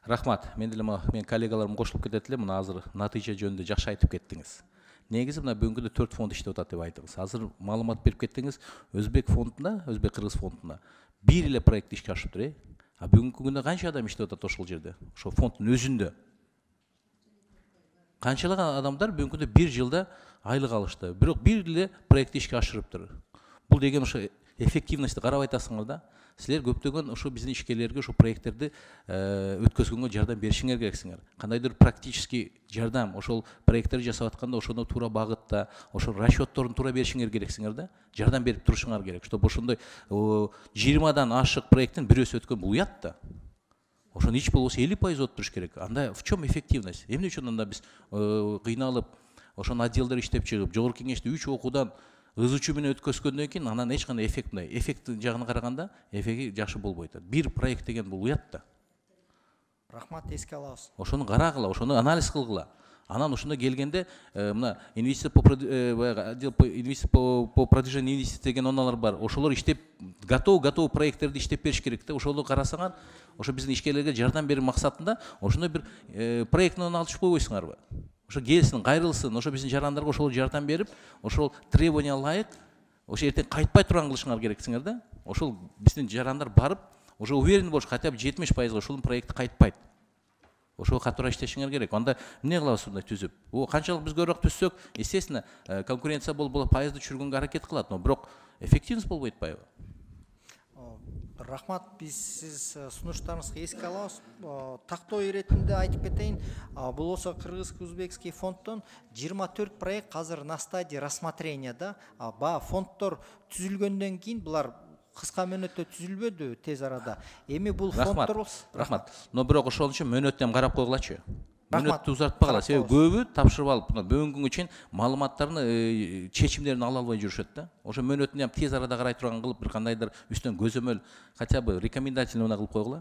Рахмат. Мен коллегаларым кошулуп кетет эле, мына азыр натыйжа жөнүндө жакшы айтып кеттиңиз. Негизи мына бүгүнкү күндө 4 фонд иштеп атат деп айтыңыз. Азыр маалымат берип кеттиңиз, Өзбек фондуна, Өзбек-Кыргыз фондуна бир эле проект ишке ашырыптыр, А бүгүнкү күндө канча адам иштеп атат ошол жерде? Ошол фонддун өзүндө. Канчалаган адамдар бүгүнкү күндө бир жылда айлык алышты. Бирок бир эле проект ишке ашырыптыр. Бул деген ошо эффективностьти карап айтасыңар да. Силер көптөгөн ошо биздин ишкерлерге ошо проекттерди өткөзгөнгө жардам беришиңер керексиңер. Кандайдыр практический жардам, ошол проекттерди жасап атканда ошону туура багытта, ошол расчетторун туура беришиңер керексиңер да. Жардам берип турушуңар керек. Чтобы ошондой 20дан ашык проекттин бирөөсү өткөн бул уят да. Ошону ич болбосо 50% өттүрүш керек. Анда в чем эффективность? Эмне үчүн анда биз кыйналып, ошону отделдер иштеп чыгып, жогорку кеңеште 3 окуудан ызычуу менен өткөзгөндөн кийин анан эч кандай эффект мындай. Эффект жагына караганда эффекти жакшы болбойт. Бир проект деген бул уят да. Рахмат, эске алабыз. Ошону карагыла, ошону анализ кылгыла. Анан ошондо келгенде мына инвестиция по продвижению инвестиций деген оналар бар. Ошолор иштеп готов проекттерди иштеп бериш керек да. Ошолду карасаңар, ошо биздин ишкерлерге жардам берүү максатында ошондой бир проектнен алышып койбойсуңарбы? Ошо келсин, кайрылсын, ошо биздин жарандарга ошол жардам берип, ошол требования ылайык, ошо эртең кайтпай турган кылышыңар керексиңер да. Ошол биздин жарандар барып, уже уверен болуш, хотя бы 70% ошол проект кайтпайт. Ошого катуура иштешиңер керек. Анда эмне кылабыз мындай түзүп? Канчалык биз көбүрөөк түзсөк, естественно, конкуренция болуп пайызды түшүргөнгө аракет кылат, но бирок эффективность болбой атпайбы? Рахмат, биз сиз сунуштарыңызга эске алабыз. Тактоо иретинде айтып кетейин, бул болсо кыргыз-өзбекский фонддон 24 проект азыр на стадии рассмотрения да. Фонддор түзүлгөндөн кийин булар кыска мөөнөттө түзүлбөдү тез арада. Эми бул фонддор Рахмат. Но бирок ошол үчүн мөөнөттү карап койгулачы. Мөөнөттү узартпагыла. Себеби көбү тапшырып алып, бүгүнкү күнгө чейин маалыматтарын, чечимдерин ала албай жүрүшөт да. Ошо мөөнөттүн тез арада карай турган кылып, бир кандайдыр үстөн көзөмөл, хотя бы рекомендательный кылып койгула.